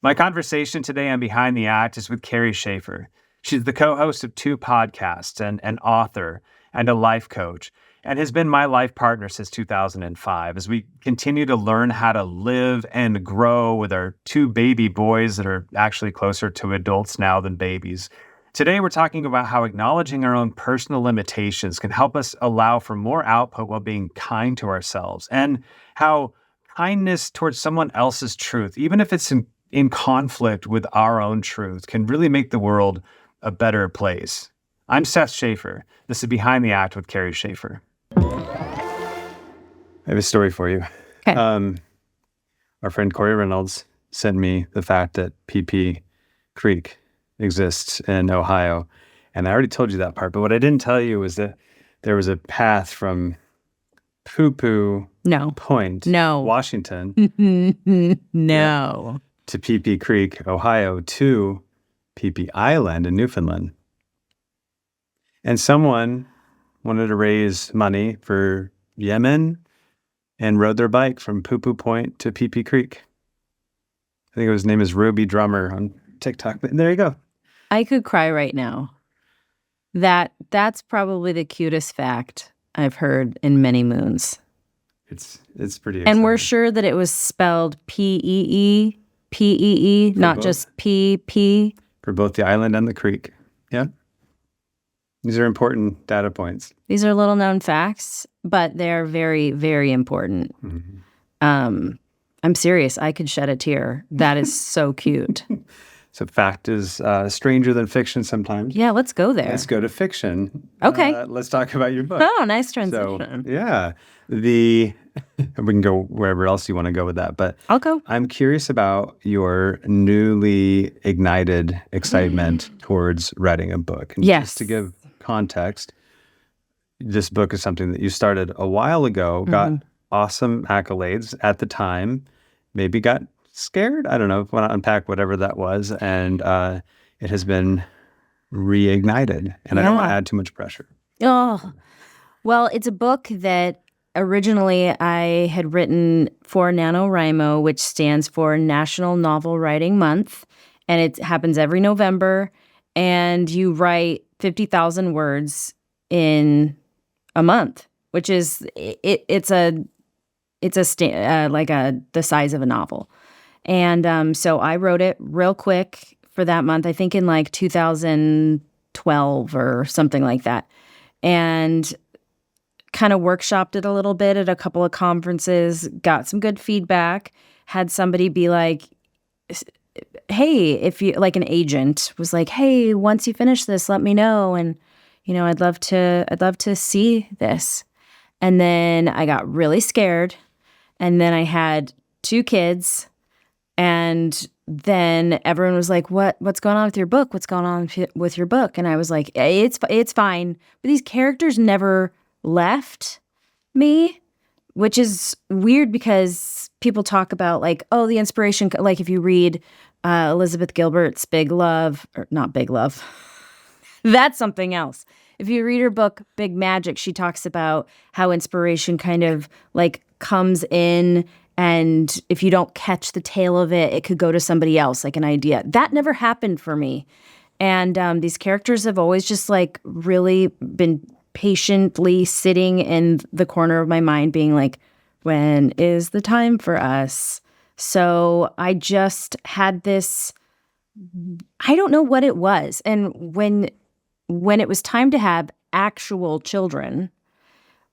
My conversation today on Behind the Act is with Carrie Schaeffer. She's the co-host of 2 podcasts and an author and a life coach, and has been my life partner since 2005 as we continue to learn how to live and grow with our 2 baby boys that are actually closer to adults now than babies. Today, we're talking about how acknowledging our own personal limitations can help us allow for more output while being kind to ourselves, and how kindness towards someone else's truth, even if it's in conflict with our own truth, can really make the world a better place. I'm Seth Schaeffer. This is Behind the Act with Carrie Schaeffer. I have a story for you. Okay. Our friend Corey Reynolds sent me the fact that PP Creek exists in Ohio. And I already told you that part, but what I didn't tell you was that there was a path from Poo-Poo Point, Washington, to PP Creek, Ohio, to PP Island in Newfoundland. And someone wanted to raise money for Yemen and rode their bike from Poo-Poo Point to PP Creek. I think his name is Ruby Drummer on TikTok. But there you go. I could cry right now. That's probably the cutest fact I've heard in many moons. It's pretty exciting. And we're sure that it was spelled P-E-E, not both. just P-P. For both the island and the creek. Yeah. These are important data points. These are little known facts, but they're very, very important. Mm-hmm. I'm serious. I could shed a tear. That is so cute. So fact is stranger than fiction sometimes. Yeah, let's go there. Let's go to fiction. Okay. Let's talk about your book. Oh, nice transition. So, yeah. We can go wherever else you want to go with that. But I'll go. I'm curious about your newly ignited excitement towards writing a book. And yes. Just to give context, this book is something that you started a while ago, got awesome accolades at the time, maybe got scared. I don't know. Want to unpack whatever that was. And it has been reignited. And I don't want to add too much pressure. Oh, well, it's a book that originally I had written for NaNoWriMo, which stands for National Novel Writing Month. And it happens every November. And you write 50,000 words in a month, which is, it's the size of a novel. And so I wrote it real quick for that month, I think in like 2012 or something like that. And kind of workshopped it a little bit at a couple of conferences, got some good feedback, had somebody be like, hey, if you, like an agent was like, hey, once you finish this, let me know. And, you know, I'd love to see this. And then I got really scared. And then I had 2 kids. And then everyone was like, what's going on with your book? What's going on with your book? And I was like, it's fine. But these characters never left me, which is weird because people talk about like, oh, the inspiration, like if you read Elizabeth Gilbert's Big Love, or not Big Love, that's something else. If you read her book, Big Magic, she talks about how inspiration kind of like comes in, and if you don't catch the tail of it, it could go to somebody else, like an idea. That never happened for me. And these characters have always just like really been patiently sitting in the corner of my mind being like, when is the time for us? So I just had this, I don't know what it was. And when it was time to have actual children,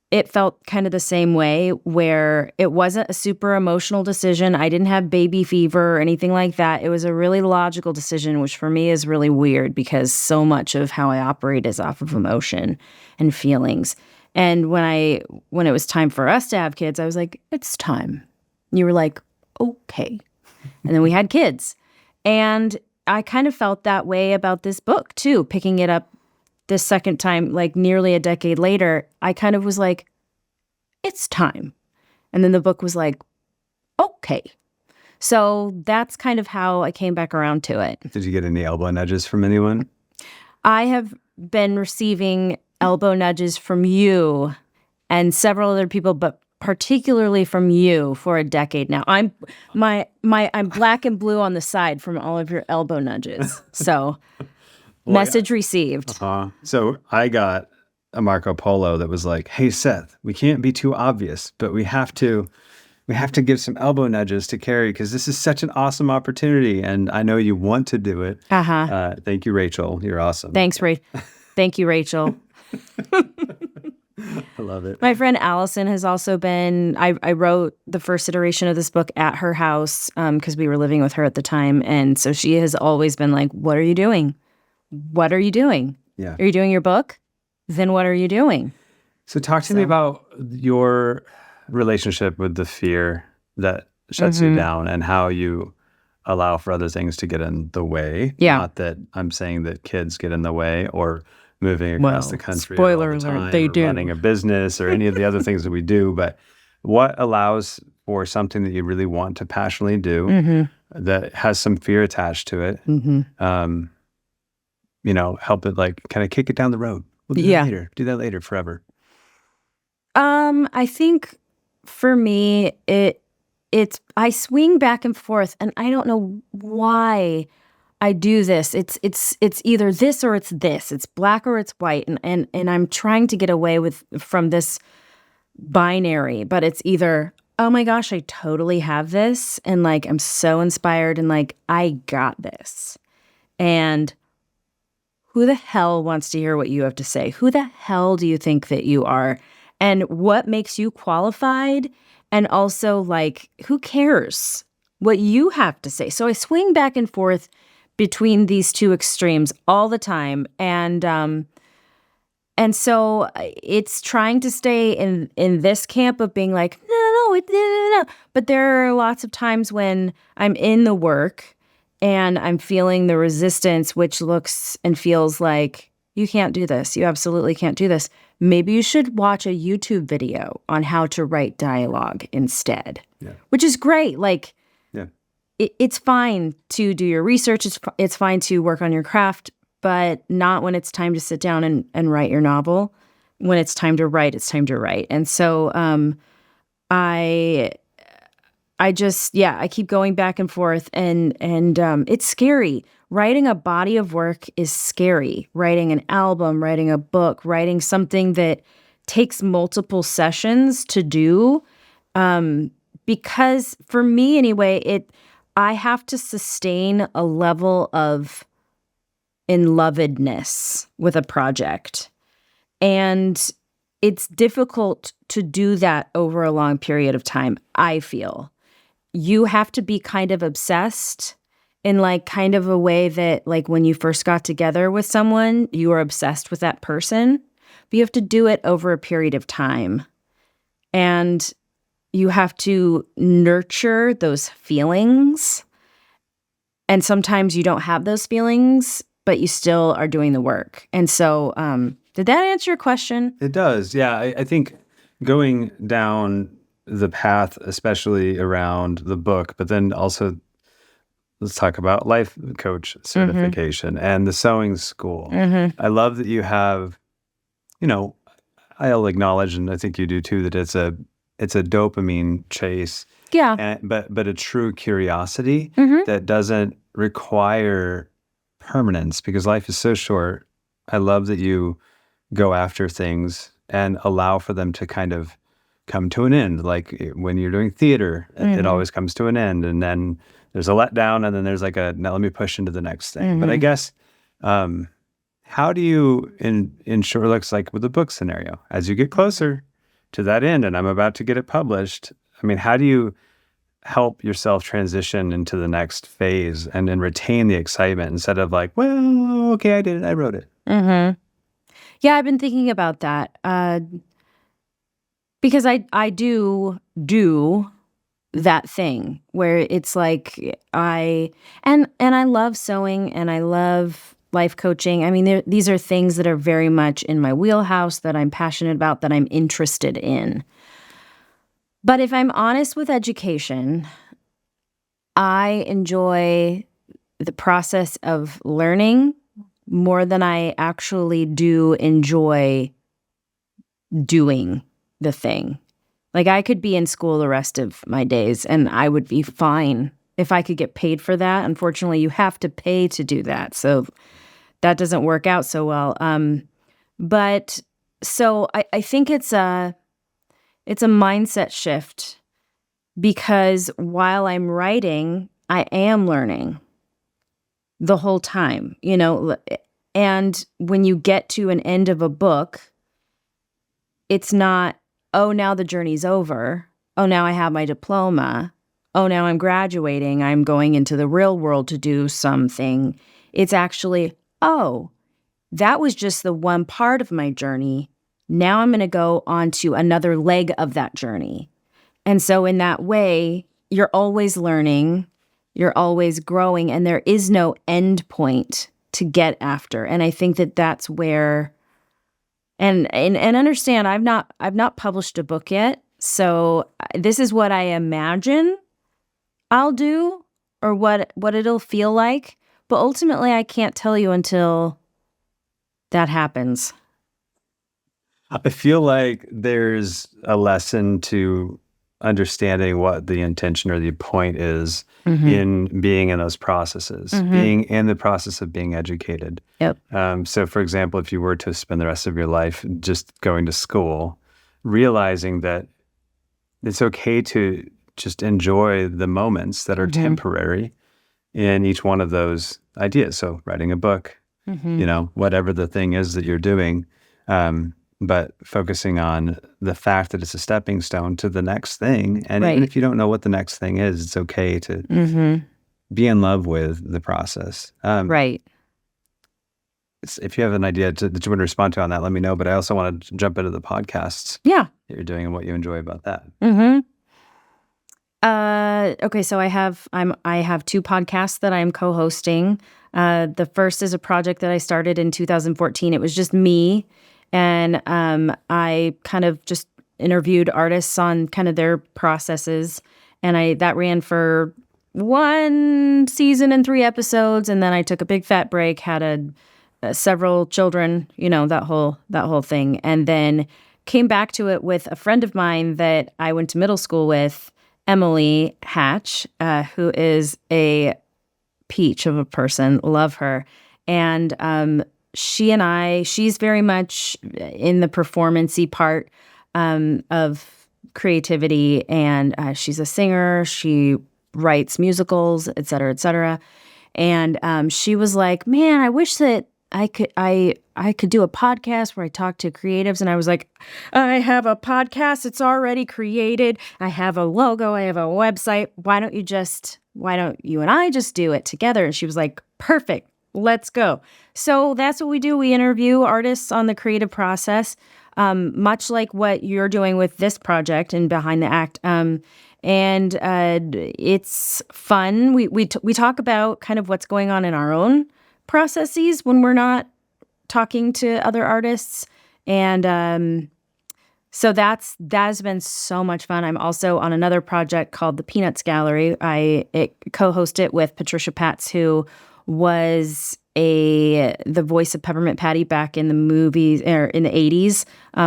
it felt kind of the same way, where it wasn't a super emotional decision. I didn't have baby fever or anything like that. It was a really logical decision, which for me is really weird because so much of how I operate is off of emotion and feelings. And when it was time for us to have kids, I was like, it's time. And you were like, okay. And then we had kids. And I kind of felt that way about this book too, picking it up this second time, like nearly a decade later. I kind of was like, it's time. And then the book was like, okay. So that's kind of how I came back around to it. Did you get any elbow nudges from anyone? I have been receiving elbow nudges from you and several other people, but particularly from you for a decade now. I'm black and blue on the side from all of your elbow nudges. So message received. So I got a Marco Polo that was like, "Hey Seth, we can't be too obvious, but we have to give some elbow nudges to Carrie because this is such an awesome opportunity, and I know you want to do it." Thank you, Rachel. You're awesome. Thanks, Thank you, Rachel. I love it. My friend Allison has also been, I wrote the first iteration of this book at her house because we were living with her at the time. And so she has always been like, what are you doing? What are you doing? Yeah. Are you doing your book? Then what are you doing? So talk to me about your relationship with the fear that shuts you down and how you allow for other things to get in the way. Yeah. Not that I'm saying that kids get in the way or moving across the country spoiler all the alert, time, they or do. running a business or any of the other things that we do. But what allows for something that you really want to passionately do that has some fear attached to it? Help it like kind of kick it down the road. We'll do that later. Do that later forever. I think for me, it's I swing back and forth, and I don't know why I do this. It's either this or it's this. It's black or it's white, and I'm trying to get away from this binary. But it's either, oh my gosh, I totally have this, and like I'm so inspired, and like I got this, and who the hell wants to hear what you have to say? Who the hell do you think that you are? And what makes you qualified? And also, like, who cares what you have to say? So I swing back and forth between these two extremes all the time. And so it's trying to stay in this camp of being like, no. But there are lots of times when I'm in the work and I'm feeling the resistance, which looks and feels like, you can't do this. You absolutely can't do this. Maybe you should watch a YouTube video on how to write dialogue instead, which is great. Like, it's fine to do your research. It's fine to work on your craft, but not when it's time to sit down and write your novel. When it's time to write, it's time to write. And so I keep going back and forth, and it's scary. Writing a body of work is scary. Writing an album, writing a book, writing something that takes multiple sessions to do. Because for me anyway, I have to sustain a level of in-lovedness with a project. And it's difficult to do that over a long period of time, I feel. You have to be kind of obsessed in like kind of a way that like when you first got together with someone, you were obsessed with that person, but you have to do it over a period of time. And you have to nurture those feelings. And sometimes you don't have those feelings, but you still are doing the work. And so, did that answer your question? It does. Yeah. I think going down the path, especially around the book, but then also let's talk about life coach certification and the sewing school. I love that you have, I'll acknowledge, and I think you do too, that it's a dopamine chase. Yeah. But a true curiosity that doesn't require permanence because life is so short. I love that you go after things and allow for them to kind of come to an end. Like when you're doing theater, it always comes to an end. And then there's a letdown and then there's like now let me push into the next thing. But I guess, how do you ensure, looks like with the book scenario, as you get closer to that end and I'm about to get it published, I mean, how do you help yourself transition into the next phase and then retain the excitement instead of like, well, okay, I did it. I wrote it. Yeah, I've been thinking about that. Because I do that thing where it's like I love sewing and I love life coaching. I mean, these are things that are very much in my wheelhouse that I'm passionate about, that I'm interested in. But if I'm honest with education, I enjoy the process of learning more than I actually do enjoy doing the thing. Like I could be in school the rest of my days and I would be fine if I could get paid for that. Unfortunately, you have to pay to do that. So that doesn't work out so well. But so I think it's a mindset shift because while I'm writing, I am learning the whole time, and when you get to an end of a book, it's not, oh, now the journey's over. Oh, now I have my diploma. Oh, now I'm graduating. I'm going into the real world to do something. It's actually, oh, that was just the one part of my journey. Now I'm going to go on to another leg of that journey. And so in that way, you're always learning, you're always growing, and there is no end point to get after. And I think that that's where, and understand, I've not published a book yet. So this is what I imagine I'll do or what it'll feel like. But ultimately, I can't tell you until that happens. I feel like there's a lesson to understanding what the intention or the point is in being in those processes, being in the process of being educated. Yep. So, for example, if you were to spend the rest of your life just going to school, realizing that it's okay to just enjoy the moments that are temporary in each one of those ideas. So, writing a book, whatever the thing is that you're doing, but focusing on the fact that it's a stepping stone to the next thing. And even if you don't know what the next thing is, it's okay to be in love with the process. Right. If you have an idea that you want to respond to on that, let me know. But I also want to jump into the podcasts that you're doing and what you enjoy about that. Okay, so I have two podcasts that I'm co-hosting. The first is a project that I started in 2014. It was just me. And I kind of just interviewed artists on kind of their processes. And that ran for 1 season and 3 episodes. And then I took a big fat break, had several children, that whole thing. And then came back to it with a friend of mine that I went to middle school with, Emily Hatch, who is a peach of a person. Love her. And she's very much in the performance-y part of creativity, and she's a singer. She writes musicals, et cetera, et cetera. And she was like, "Man, I wish that I could do a podcast where I talk to creatives." And I was like, "I have a podcast. It's already created. I have a logo. I have a website. Why don't you and I just do it together?" And she was like, "Perfect. Let's go." So that's what we do. We interview artists on the creative process, much like what you're doing with this project and Behind the Act. And it's fun. We talk about kind of what's going on in our own processes when we're not talking to other artists. And so that has been so much fun. I'm also on another project called the Peanuts Gallery. I co-host it with Patricia Patz, who was the voice of Peppermint Patty back in the movies, or in the 80s,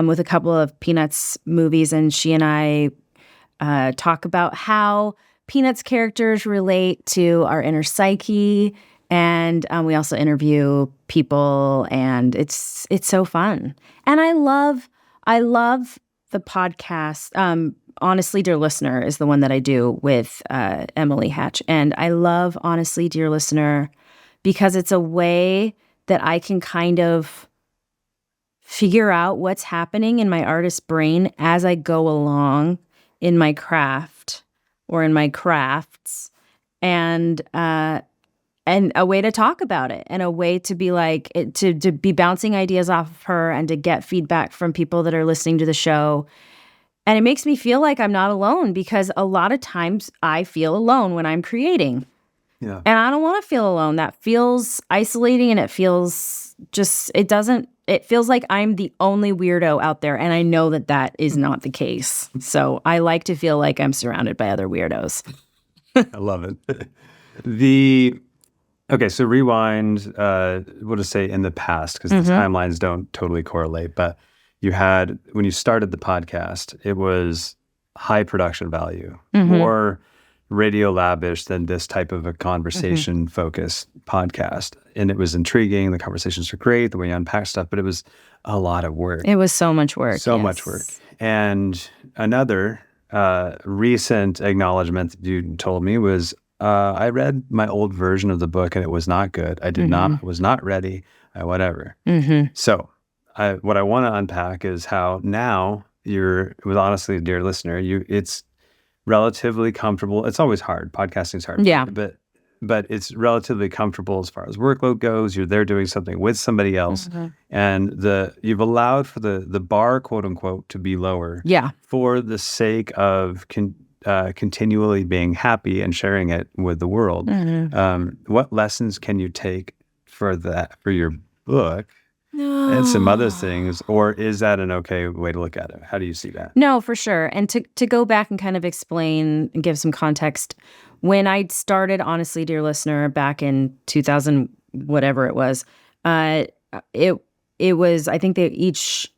with a couple of Peanuts movies. And she and I talk about how Peanuts characters relate to our inner psyche. And we also interview people, and it's so fun. And I love the podcast. Honestly, Dear Listener is the one that I do with Emily Hatch. And I love Honestly, Dear Listener because it's a way that I can kind of figure out what's happening in my artist's brain as I go along in my craft or in my crafts, and a way to talk about it, and a way to be like, to be bouncing ideas off of her and to get feedback from people that are listening to the show. And it makes me feel like I'm not alone, because a lot of times I feel alone when I'm creating. Yeah. And I don't want to feel alone. That feels isolating, and it feels it feels like I'm the only weirdo out there. And I know that is not the case. So I like to feel like I'm surrounded by other weirdos. I love it. Okay, so rewind, we'll just say in the past, because the timelines don't totally correlate, but when you started the podcast, it was high production value, more Radio Lab-ish than this type of a conversation-focused podcast. And it was intriguing. The conversations were great, the way you unpack stuff, but it was a lot of work. It was so much work. So much work. And another recent acknowledgement that you told me was, I read my old version of the book and it was not good. I did not, was not ready, whatever. So what I want to unpack is how now honestly, dear listener, it's relatively comfortable. It's always hard. Podcasting is hard. Yeah. But it's relatively comfortable as far as workload goes. You're there doing something with somebody else. And you've allowed for the bar, quote unquote, to be lower. Yeah. For the sake of continually being happy and sharing it with the world. What lessons can you take for your book and some other things, or is that an okay way to look at it? How do you see that? No, for sure. And to go back and kind of explain and give some context, when I started, honestly, dear listener, back in 2000, whatever it was, it was, I think that each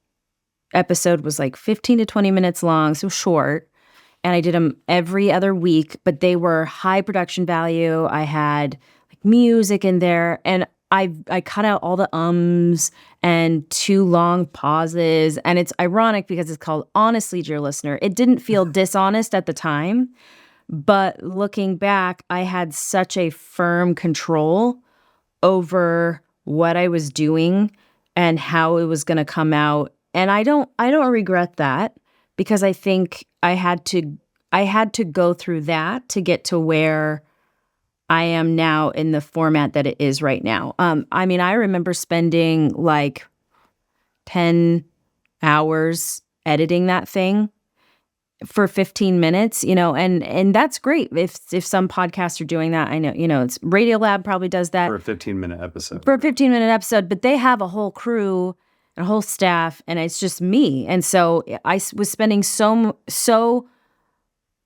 episode was like 15 to 20 minutes long, so short. And I did them every other week, but they were high production value. I had like music in there, and I cut out all the ums and too long pauses. And it's ironic because it's called Honestly, Dear Listener. It didn't feel dishonest at the time, but looking back, I had such a firm control over what I was doing and how it was going to come out. And I don't regret that, because I think I had to go through that to get to where I am now in the format that it is right now. I mean, I remember spending like 10 hours editing that thing for 15 minutes, and that's great. If some podcasts are doing that, I know, it's Radio Lab probably does that. For a 15-minute episode. But they have a whole crew, a whole staff, and it's just me. And so I was spending so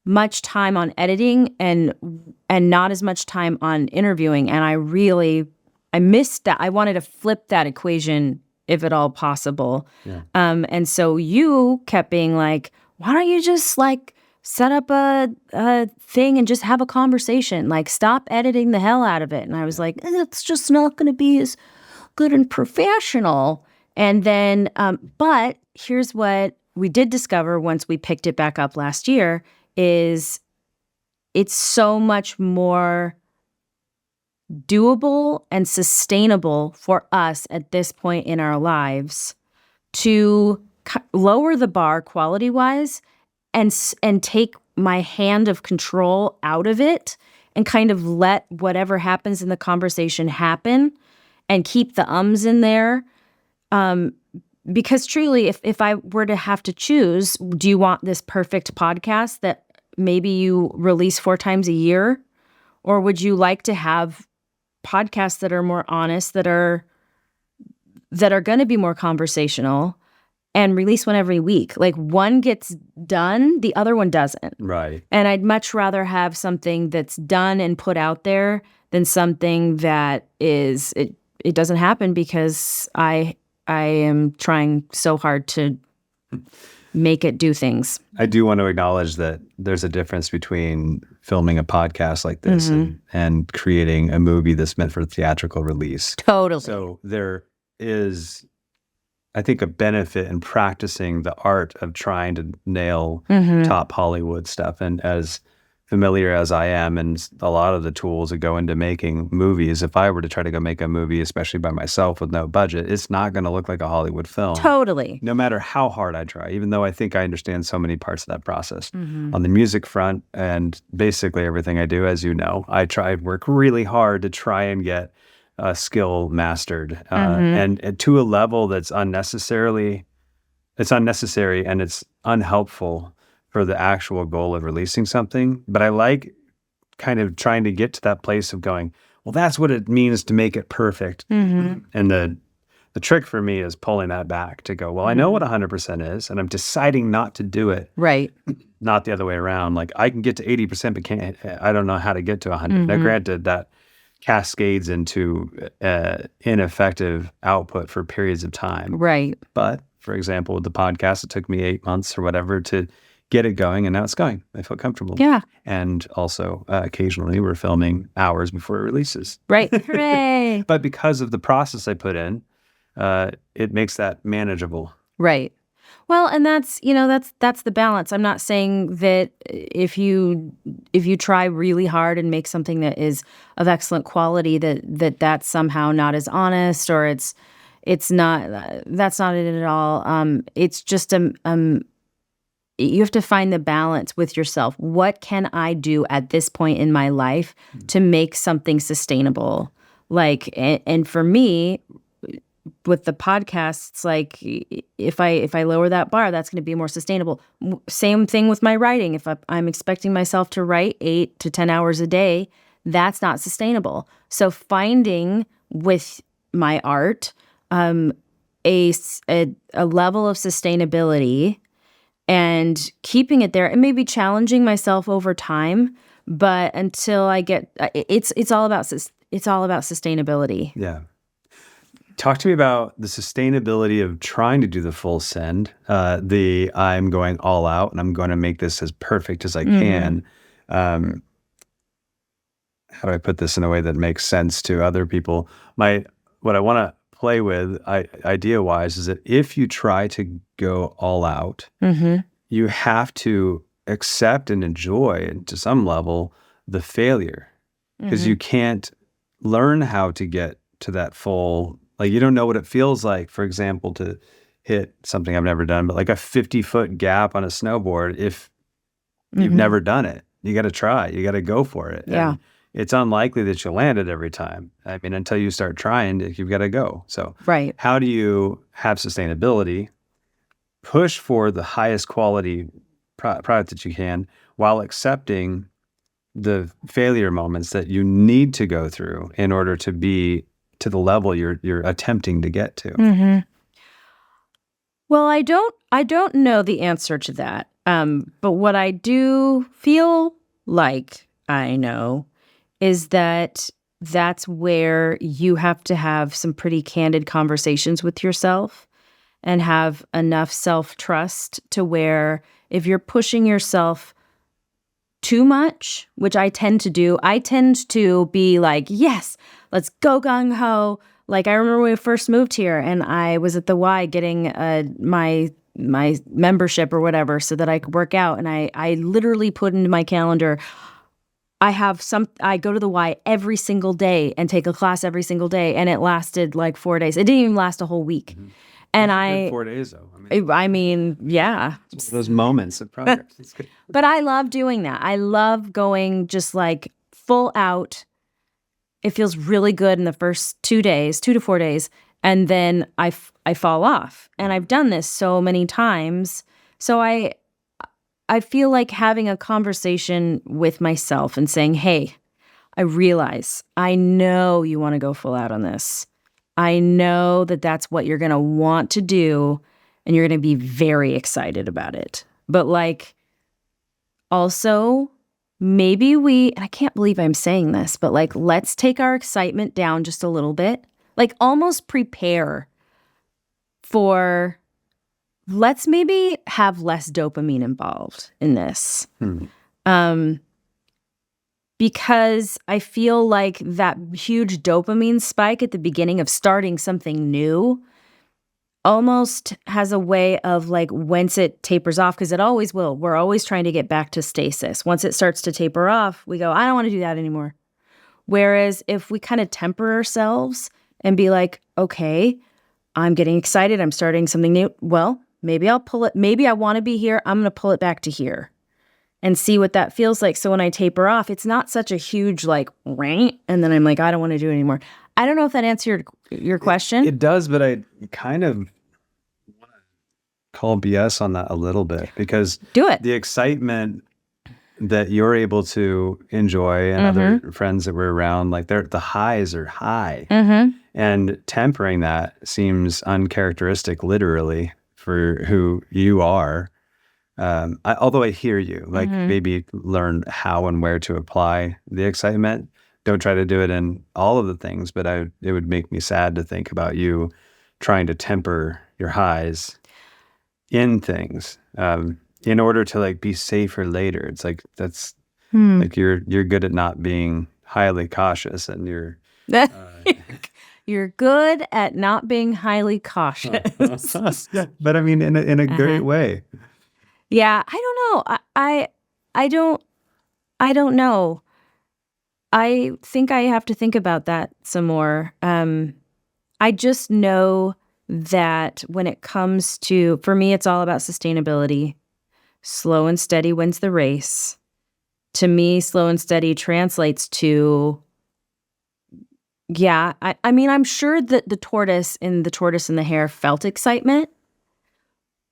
much time on editing and not as much time on interviewing. And I missed that. I wanted to flip that equation if at all possible. Yeah. And so you kept being like, why don't you just like set up a thing and just have a conversation? Like, stop editing the hell out of it. And I was like, it's just not going to be as good and professional. And then, but here's what we did discover once we picked it back up last year is it's so much more doable and sustainable for us at this point in our lives to lower the bar quality-wise and take my hand of control out of it and kind of let whatever happens in the conversation happen and keep the ums in there. Because truly, if I were to have to choose, do you want this perfect podcast that maybe you release 4 times a year? Or would you like to have podcasts that are more honest, that are going to be more conversational, and release one every week? Like, one gets done, the other one doesn't. Right. And I'd much rather have something that's done and put out there than something that it doesn't happen because I am trying so hard to make it do things. I do want to acknowledge that there's a difference between filming a podcast like this and creating a movie that's meant for theatrical release. Totally. So there is, I think, a benefit in practicing the art of trying to nail top Hollywood stuff. And as familiar as I am, and a lot of the tools that go into making movies, if I were to try to go make a movie, especially by myself with no budget, it's not going to look like a Hollywood film. Totally. No matter how hard I try, even though I think I understand so many parts of that process. On the music front and basically everything I do, as you know, I work really hard to try and get a skill mastered and to a level that's unnecessary and it's unhelpful for the actual goal of releasing something. But I like kind of trying to get to that place of going, well, that's what it means to make it perfect. And the trick for me is pulling that back to go, well, I know what 100% is, and I'm deciding not to do it. Right. Not the other way around. Like, I can get to 80%, but I don't know how to get to 100. Now, granted, that cascades into ineffective output for periods of time. Right. But, for example, with the podcast, it took me 8 months or whatever to get it going, and now it's going. I feel comfortable. Yeah. And also, occasionally we're filming hours before it releases. Right. Hooray. But because of the process I put in, it makes that manageable. Right. Well, and that's the balance. I'm not saying that if you try really hard and make something that is of excellent quality, that's somehow not as honest, or it's not. That's not it at all. It's just you have to find the balance with yourself. What can I do at this point in my life to make something sustainable? Like, and for me, with the podcast, it's like if I lower that bar, that's going to be more sustainable. Same thing with my writing. If I'm expecting myself to write 8 to 10 hours a day, that's not sustainable. So finding with my art a level of sustainability and keeping it there, and maybe challenging myself over time, but until I get it's all about sustainability. Yeah. Talk to me about the sustainability of trying to do the full send. I'm going all out and I'm going to make this as perfect as I can. How do I put this in a way that makes sense to other people? What I want to play with, idea-wise, is that if you try to go all out, you have to accept and enjoy, to some level, the failure, because you can't learn how to get to that full. Like, you don't know what it feels like, for example, to hit something I've never done, but like a 50-foot gap on a snowboard. If you've never done it, you got to try. You got to go for it. Yeah. And it's unlikely that you'll land it every time. I mean, until you start trying, you've got to go. So Right. how do you have sustainability, push for the highest quality product that you can, while accepting the failure moments that you need to go through in order to be to the level you're attempting to get to? Well, I don't know the answer to that. But what I do feel like I know is that that's where you have to have some pretty candid conversations with yourself and have enough self-trust to where if you're pushing yourself too much, which I tend to do, I tend to be like, yes, let's go gung-ho. Like, I remember when we first moved here and I was at the Y getting my membership or whatever so that I could work out. And I literally put into my calendar, I go to the Y every single day and take a class every single day. And it lasted like 4 days. It didn't even last a whole week. And Good 4 days, though. I mean, yeah. It's one of those moments of progress. It's good. But I love doing that. I love going just like full out. It feels really good in the first 2 to 4 days. And then I fall off. And I've done this so many times. So I feel like having a conversation with myself and saying, hey, I realize, I know you want to go full out on this. I know that that's what you're going to want to do, and you're going to be very excited about it. But like, also, maybe and I can't believe I'm saying this, but like, let's take our excitement down just a little bit. Like, almost prepare for, let's maybe have less dopamine involved in this. Because I feel like that huge dopamine spike at the beginning of starting something new almost has a way of like, once it tapers off, because it always will, we're always trying to get back to stasis. Once it starts to taper off, we go, I don't want to do that anymore. Whereas if we kind of temper ourselves and be like, okay, I'm getting excited, I'm starting something new. Well, maybe I'll pull it. Maybe I want to be here. I'm going to pull it back to here and see what that feels like. So when I taper off, it's not such a huge like, and then I'm like, I don't want to do it anymore. I don't know if that answered your question. It does, but I kind of want to call BS on that a little bit, because Do it. The excitement that you're able to enjoy and other friends that were around, like the highs are high. And tempering that seems uncharacteristic literally for who you are. Although I hear you, like maybe learn how and where to apply the excitement. Don't try to do it in all of the things, but it would make me sad to think about you trying to temper your highs in things. in order to like be safer later. It's like that's Hmm. like you're good at not being highly cautious, and you're You're good at not being highly cautious. but I mean in a great way. Yeah, I don't know. I don't know. I think I have to think about that some more. I just know that when it comes to, for me, it's all about sustainability. Slow and steady wins the race. To me, slow and steady translates to, yeah, I mean, I'm sure that the tortoise and the hare felt excitement,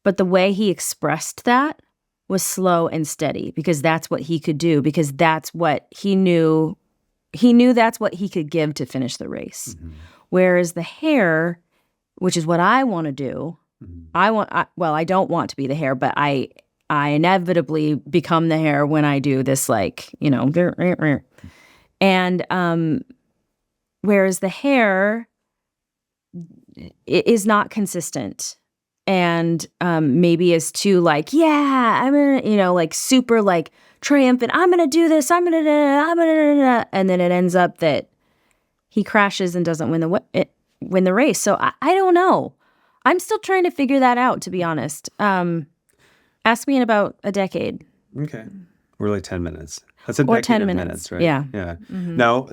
but the way he expressed that was slow and steady because that's what he could do, because that's what he knew. He knew that's what he could give to finish the race. Mm-hmm. Whereas the hare, which is what I want to do, I don't want to be the hare, but I inevitably become the hare when I do this, like, and whereas the hare is not consistent and maybe is too like, yeah, I'm gonna, like super like triumphant. I'm gonna do this. I'm gonna, and then it ends up that he crashes and doesn't win the race. So I don't know. I'm still trying to figure that out, to be honest. Ask me in about a decade. Okay. We're like 10 minutes. That's a Or decade 10 of minutes. right? Yeah. Yeah. Mhm. No,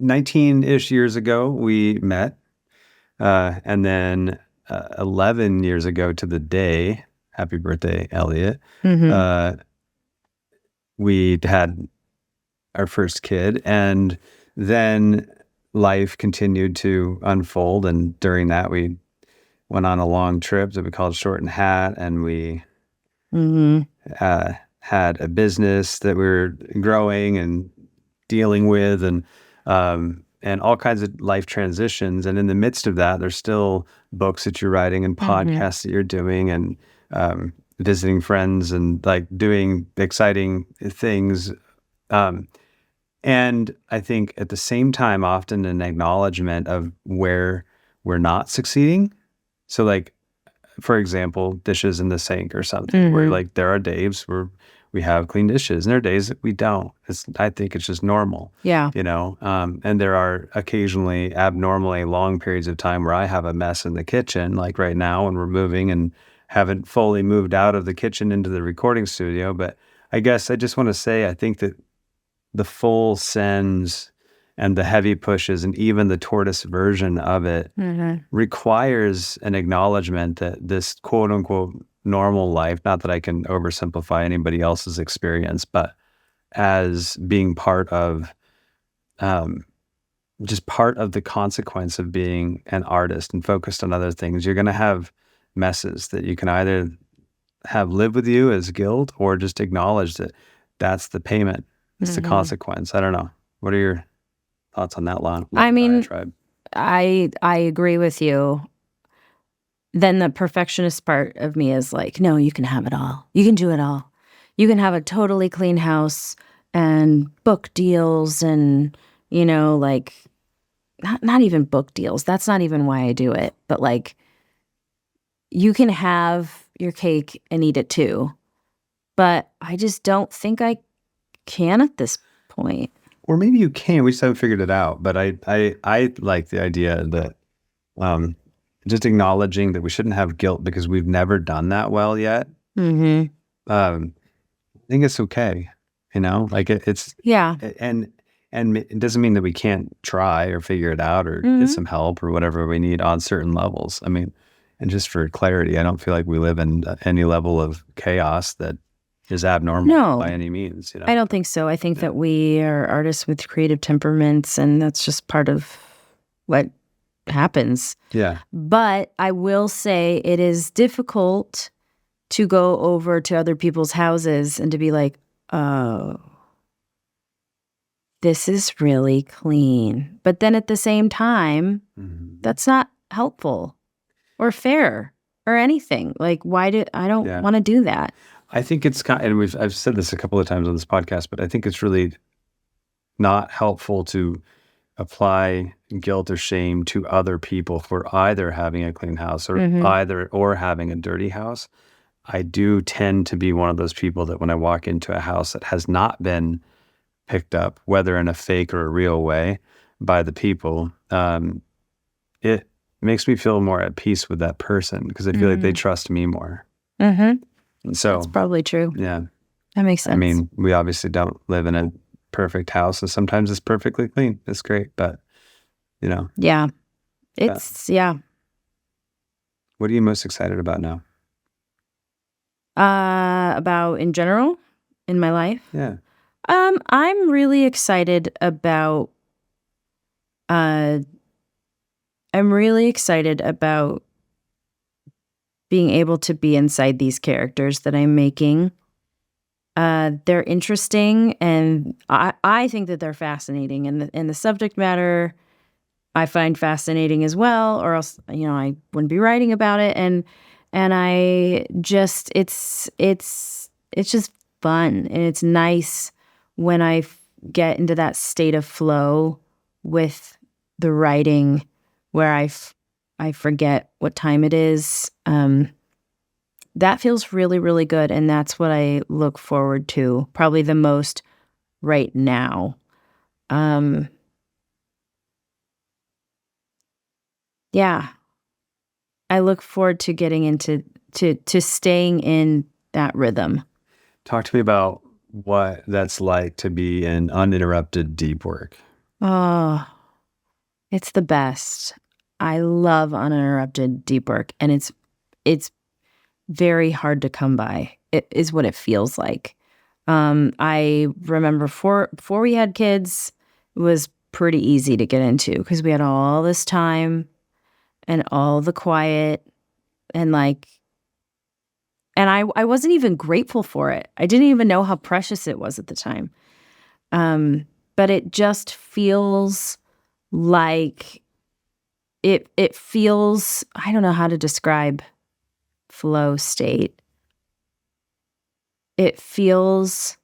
19-ish years ago, we met. And then 11 years ago to the day, happy birthday, Elliot, Mhm. we had our first kid. And then life continued to unfold. And during that, we went on a long trip that we called Short and Hat. And we Mhm. had a business that we were growing and dealing with, and all kinds of life transitions. And in the midst of that, there's still books that you're writing and Mhm. podcasts that you're doing, and visiting friends and like doing exciting things. And I think at the same time, often an acknowledgement of where we're not succeeding. So like, for example, dishes in the sink or something, where Mhm. like there are days where we have clean dishes and there are days that we don't. I think it's just normal, Yeah. and there are occasionally abnormally long periods of time where I have a mess in the kitchen, like right now when we're moving and haven't fully moved out of the kitchen into the recording studio. But I guess I just want to say, I think that the full sends and the heavy pushes and even the tortoise version of it Mhm. requires an acknowledgement that this quote unquote normal life, not that I can oversimplify anybody else's experience, but as being part of um, just part of the consequence of being an artist and focused on other things. You're going to have messes that you can either have live with you as guilt or just acknowledge that that's the payment. It's the Mhm. consequence. I don't know. What are your thoughts on that long I mean, diatribe? I agree with you. Then the perfectionist part of me is like, no, you can have it all. You can do it all. You can have a totally clean house and book deals and, like not even book deals. That's not even why I do it. But like you can have your cake and eat it too. But I just don't think I can at this point. Or maybe you can. We just haven't figured it out. But I like the idea that um, just acknowledging that we shouldn't have guilt because we've never done that well yet. Mhm. I think it's okay. Like it's Yeah. and it doesn't mean that we can't try or figure it out or get Mhm. some help or whatever we need on certain levels. I mean, and just for clarity, I don't feel like we live in any level of chaos that is abnormal by No. any means. I don't think so. I think Yeah. that we are artists with creative temperaments, and that's just part of what happens. Yeah. But I will say it is difficult to go over to other people's houses and to be like, oh, this is really clean. But then at the same time, Mhm. that's not helpful or fair or anything. Like, I don't Yeah. want to do that. I think it's kind, and I've said this a couple of times on this podcast, but I think it's really not helpful to apply guilt or shame to other people for either having a clean house or Mhm. or having a dirty house. I do tend to be one of those people that when I walk into a house that has not been picked up, whether in a fake or a real way, by the people, it makes me feel more at peace with that person because I feel like they trust me more. Mm-hmm. And so, That's probably true. yeah, That makes sense. I mean, we obviously don't live in a perfect house, and sometimes it's perfectly clean. It's great, but yeah, it's yeah. What are you most excited about now? About in general in my life. Yeah. I'm really excited about. Uh, I'm really excited about being able to be inside these characters that I'm making. They're interesting, and I think that they're fascinating, and the subject matter I find fascinating as well, or else I wouldn't be writing about it. And I just it's just fun, and it's nice when get into that state of flow with the writing, where I forget what time it is. That feels really, really good, and that's what I look forward to probably the most right now. Yeah, I look forward to getting into to staying in that rhythm. Talk to me about what that's like to be in uninterrupted deep work. Oh, it's the best. I love uninterrupted deep work, and it's very hard to come by. It is what it feels like. I remember before we had kids, it was pretty easy to get into because we had all this time and all the quiet, and I wasn't even grateful for it. I didn't even know how precious it was at the time. But it just feels like it feels, I don't know how to describe flow state. It feels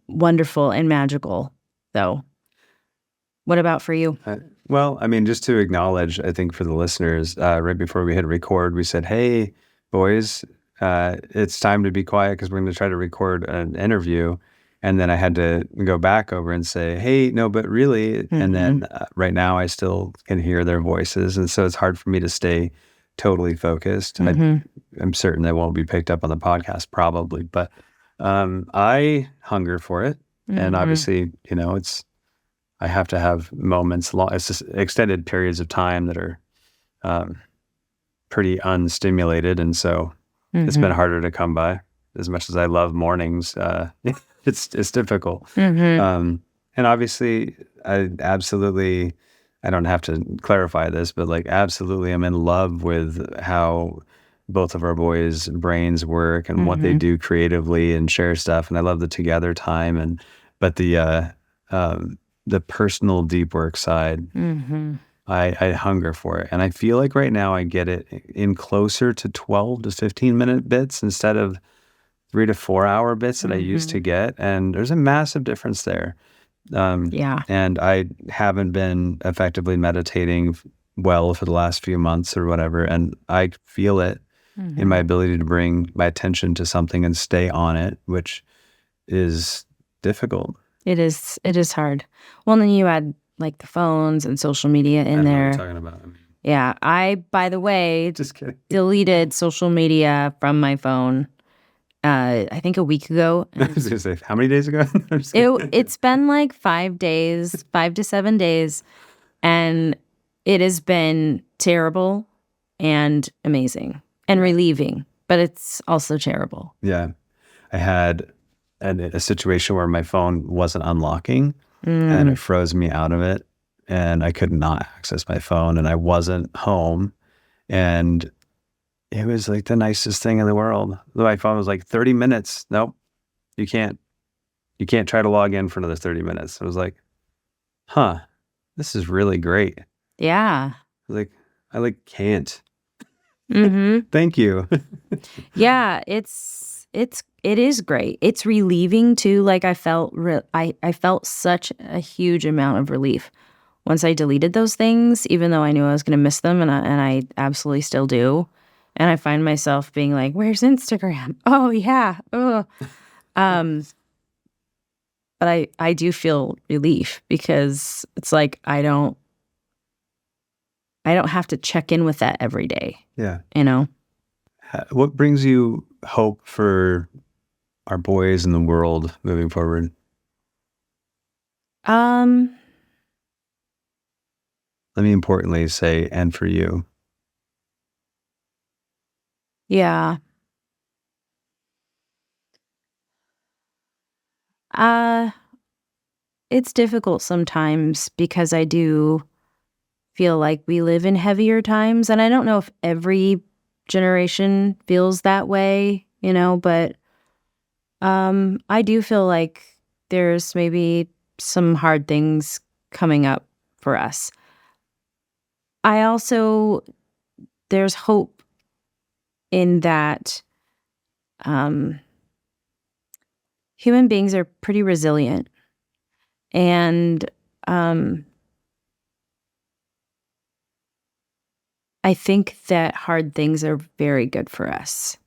wonderful and magical, though. What about for you? Well, I mean, just to acknowledge, I think for the listeners, right before we hit record, we said, "Hey, boys, it's time to be quiet because we're going to try to record an interview." And then I had to go back over and say, "Hey, no, but really." And then right now, I still can hear their voices, and so it's hard for me to stay totally focused. I'm certain that won't be picked up on the podcast, probably, but I hunger for it, and obviously, I have to have moments, it's just extended periods of time that are pretty unstimulated. And so it's been harder to come by. As much as I love mornings, it's difficult. And obviously, I don't have to clarify this, but absolutely I'm in love with how both of our boys' brains work and what they do creatively and share stuff. And I love the together time. But the personal deep work side, I hunger for it. And I feel like right now I get it in closer to 12 to 15 minute bits instead of 3 to 4 hour bits that I used to get. And there's a massive difference there. Yeah. And I haven't been effectively meditating well for the last few months or whatever. And I feel it in my ability to bring my attention to something and stay on it, which is difficult. It is hard. Well, and then you add the phones and social media in there. I know what you're talking about. Yeah. I, by the way, Just kidding. deleted social media from my phone, I think a week ago. I was going to say, how many days ago? It's been 5 days, 5 to 7 days, and it has been terrible and amazing and relieving, but it's also terrible. Yeah. I had a situation where my phone wasn't unlocking and it froze me out of it, and I could not access my phone, and I wasn't home, and it was the nicest thing in the world. My phone was 30 minutes. Nope, you can't try to log in for another 30 minutes. I was like, huh, this is really great. Yeah. I can't. Mm-hmm. Thank you. Yeah, it is great. It's relieving too. I felt I felt such a huge amount of relief once I deleted those things, even though I knew I was going to miss them, and I absolutely still do. And I find myself being like, where's Instagram? Oh, yeah. Ugh. Um, but I do feel relief because it's like I don't have to check in with that every day, Yeah. you know? What brings you hope for our boys in the world moving forward? Um, Let me importantly say, and for you. yeah. Uh, it's difficult sometimes because I do feel like we live in heavier times, and I don't know if every generation feels that way, but I do feel like there's maybe some hard things coming up for us. I also there's hope in that um, human beings are pretty resilient, and um, I think that hard things are very good for us.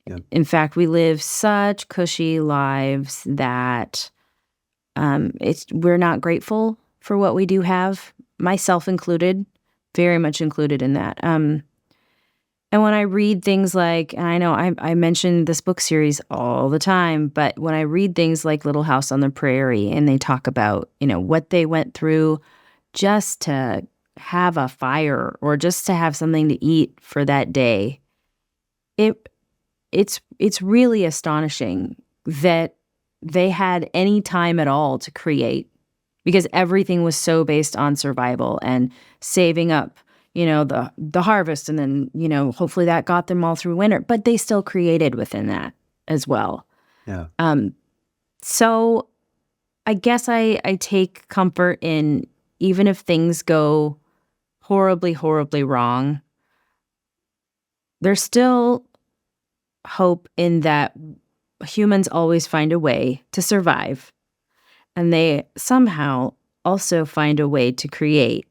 Yeah. In fact, we live such cushy lives that we're not grateful for what we do have, myself included, very much included in that. And when I read things like, and I know I mention this book series all the time, but when I read things like Little House on the Prairie and they talk about, what they went through just to have a fire or just to have something to eat for that day, it it's really astonishing that they had any time at all to create because everything was so based on survival and saving up, the harvest and then, hopefully that got them all through winter, but they still created within that as well. Yeah. So I guess I take comfort in even if things go horribly, horribly wrong, there's still hope in that humans always find a way to survive, and they somehow also find a way to create.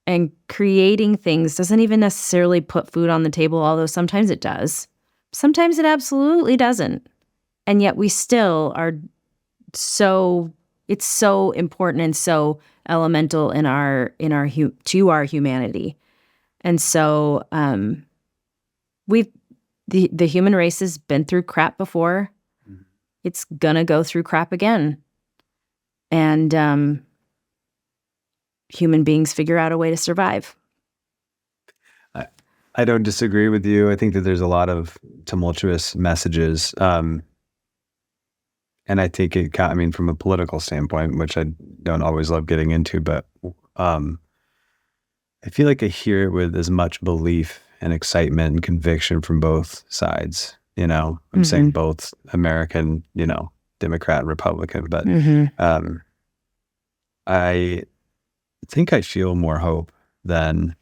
And creating things doesn't even necessarily put food on the table, although sometimes it does. Sometimes it absolutely doesn't. And yet we still are it's so important and so elemental to our humanity. And so we've the human race has been through crap before. Mhm. It's gonna go through crap again. And human beings figure out a way to survive. I don't disagree with you. I think that there's a lot of tumultuous messages. And I think I mean, from a political standpoint, which I don't always love getting into, but I feel like I hear it with as much belief and excitement and conviction from both sides. I'm saying both American, Democrat, Republican, but I think I feel more hope than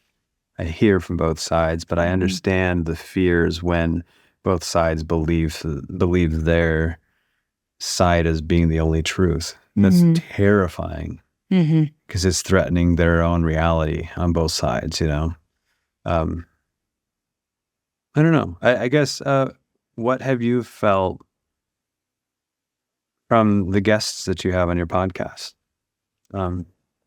I hear from both sides, but I understand the fears when both sides believe their side as being the only truth. That's terrifying because it's threatening their own reality on both sides, I don't know. I guess, what have you felt from the guests that you have on your podcast?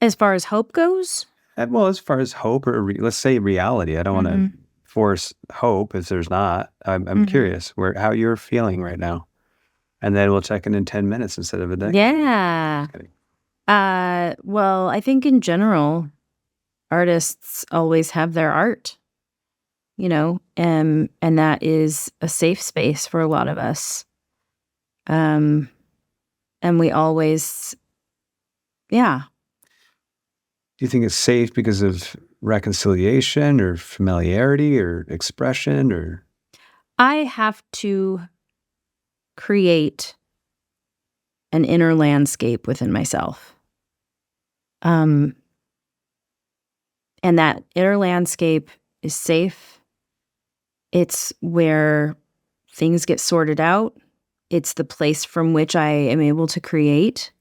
As far as hope goes? Well, as far as hope or let's say reality, I don't want to force hope if there's not. I'm curious how you're feeling right now. And then we'll check in 10 minutes instead of a day. Yeah. Well, I think in general, artists always have their art, and that is a safe space for a lot of us. And we always, yeah. Do you think it's safe because of reconciliation or familiarity or expression or? I have to create an inner landscape within myself. And that inner landscape is safe. It's where things get sorted out. It's the place from which I am able to create.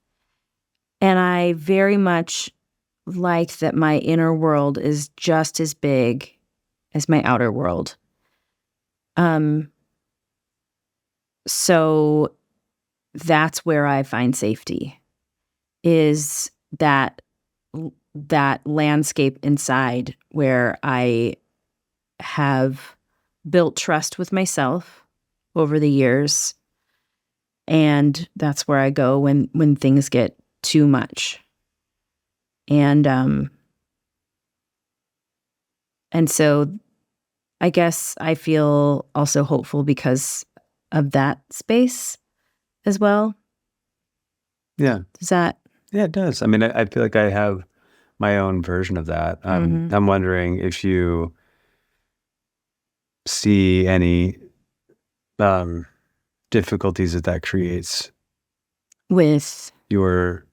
And I very much like that my inner world is just as big as my outer world. So that's where I find safety, is that landscape inside where I have built trust with myself over the years. And that's where I go when things get too much. And so I guess I feel also hopeful because of that space as well. Yeah. Does that? Yeah, it does. I mean, I feel like I have my own version of that. I'm wondering if you see any difficulties that creates With your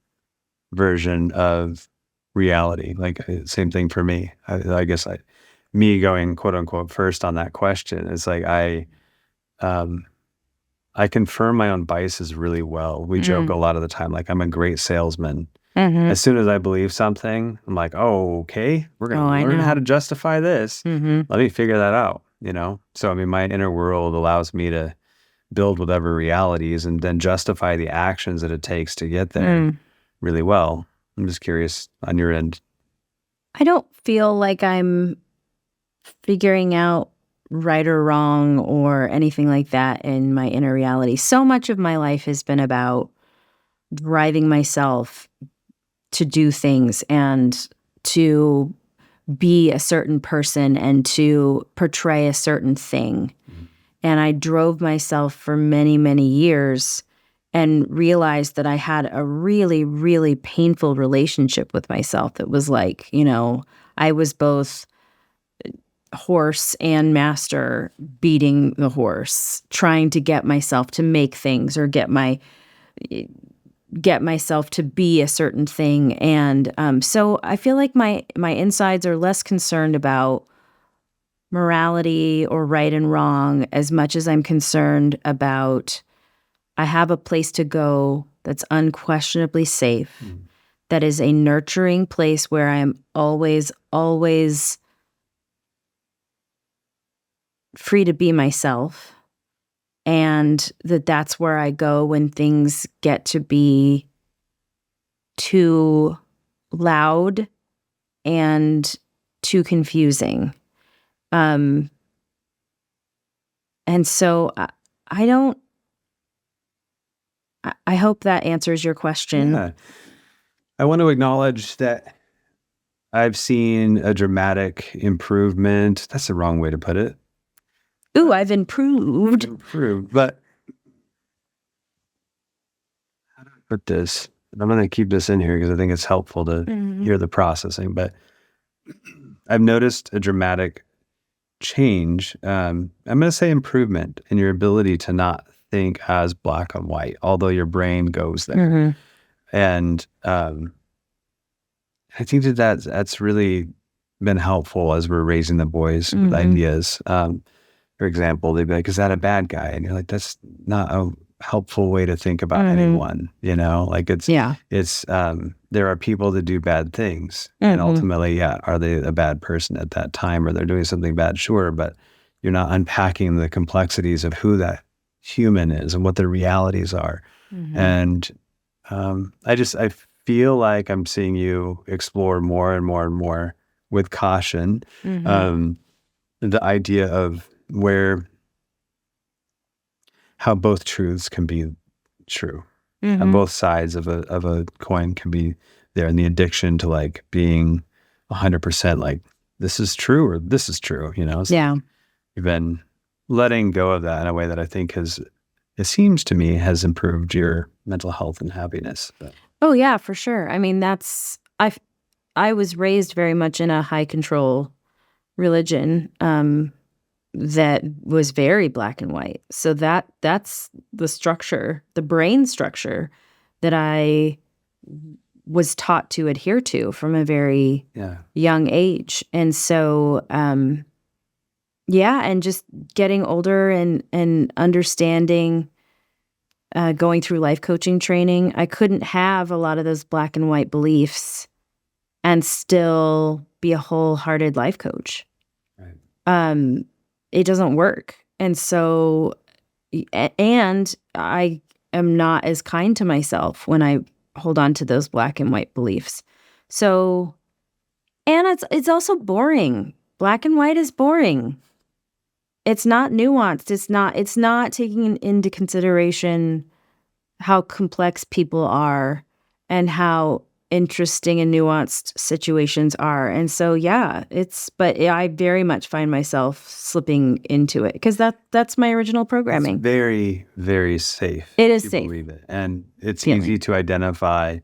version of reality. Like same thing for me. I guess me going quote unquote first on that question is like I confirm my own biases really well. We joke a lot of the time, like I'm a great salesman. As soon as I believe something, I'm like, oh, okay, we're going to learn how to justify this. Let me figure that out, So, I mean, my inner world allows me to build whatever realities and then justify the actions that it takes to get there really well. I'm just curious on your end. I don't feel like I'm figuring out right or wrong or anything like that in my inner reality. So much of my life has been about driving myself to do things and to be a certain person and to portray a certain thing. And I drove myself for many, many years and realized that I had a really, really painful relationship with myself. That was like, I was both horse and master, beating the horse, trying to get myself to make things or get myself to be a certain thing. And so I feel like my insides are less concerned about morality or right and wrong as much as I'm concerned about I have a place to go that's unquestionably safe, that is a nurturing place where I'm always, always free to be myself, and that's where I go when things get to be too loud and too confusing. And so I hope that answers your question. Yeah. I want to acknowledge that I've seen a dramatic improvement. That's the wrong way to put it. Ooh, I've improved. But how do I put this? I'm going to keep this in here because I think it's helpful to hear the processing. But I've noticed a dramatic change. I'm going to say improvement in your ability to not think as black and white, although your brain goes there. And I think that's really been helpful as we're raising the boys with ideas. For example, they'd be like, is that a bad guy? And you're like, that's not a helpful way to think about anyone, like it's there are people that do bad things and ultimately, are they a bad person at that time or they're doing something bad? Sure. But you're not unpacking the complexities of who that human is and what their realities are. And I feel like I'm seeing you explore more and more and more with caution, the idea of how both truths can be true, and both sides of a coin can be there, and the addiction to like being 100% like this is true or this is true, So you've been letting go of that in a way that I think it seems to me has improved your mental health and happiness. Oh yeah, for sure. I mean, I was raised very much in a high control religion that was very black and white. So that's the structure, the brain structure that I was taught to adhere to from a very young age. And so and just getting older and understanding, going through life coaching training, I couldn't have a lot of those black and white beliefs and still be a wholehearted life coach. Right. it doesn't work. And so, and I am not as kind to myself when I hold on to those black and white beliefs. So, and it's also boring. Black and white is boring. It's not nuanced. It's not taking into consideration how complex people are and how interesting and nuanced situations are. And so, yeah, but I very much find myself slipping into it because that's my original It's programming. very, very safe. It is to safe. believe it. And it's Feeling. easy to identify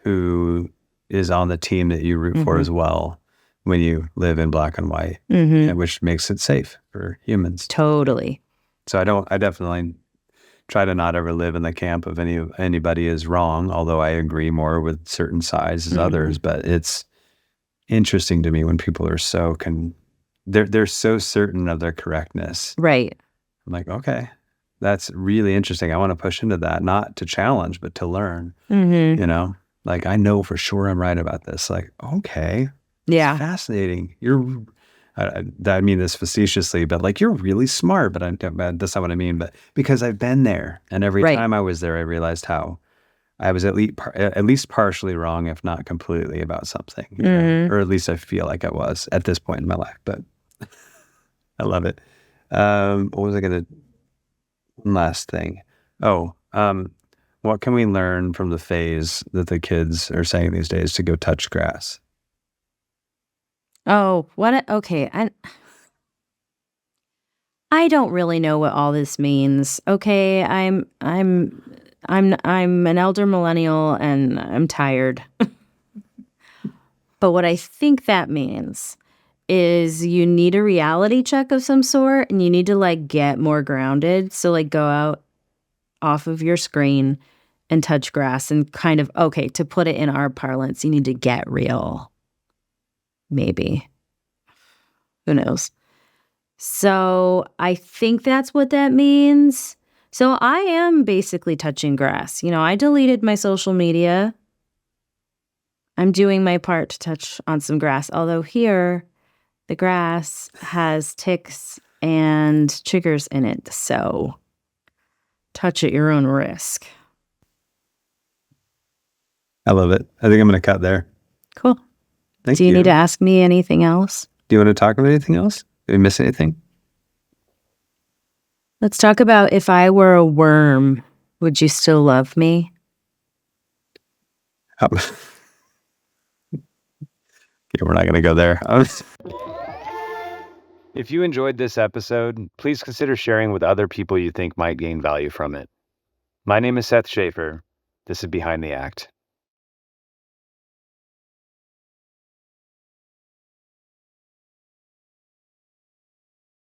who is on the team that you root for as well when you live in black and white, which makes it safe for humans. Totally. So I definitely try to not ever live in the camp of anybody is wrong, although I agree more with certain sides as others. But it's interesting to me when people are they're so certain of their correctness. Right. I'm like, okay, that's really interesting. I want to push into that, not to challenge, but to learn. Like, I know for sure I'm right about this. Like, okay, Yeah. it's fascinating. I mean this facetiously, but like, you're really smart. But that's not what I mean. But because I've been there, and every time I was there, I realized how I was at least partially wrong, if not completely, about something, or at least I feel like I was at this point in my life. But I love it. What was I gonna? One last thing. What can we learn from the phase that the kids are saying these days to go touch grass? Oh, okay. I don't really know what all this means. Okay, I'm an elder millennial and I'm tired. But what I think that means is you need a reality check of some sort and you need to like get more grounded. So like go out off of your screen and touch grass and kind of, okay, to put it in our parlance, you need to get real. Maybe. Who knows? So I think that's what that means. So I am basically touching grass. I deleted my social media. I'm doing my part to touch on some grass. Although here, the grass has ticks and chiggers in it. So touch at your own risk. I love it. I think I'm going to cut there. Cool. Thank Do you need to ask me anything else? Do you want to talk about anything else? Did we miss anything? Let's talk about if I were a worm, would you still love me? Okay, we're not going to go there. If you enjoyed this episode, please consider sharing with other people you think might gain value from it. My name is Seth Schaeffer. This is Behind the Act.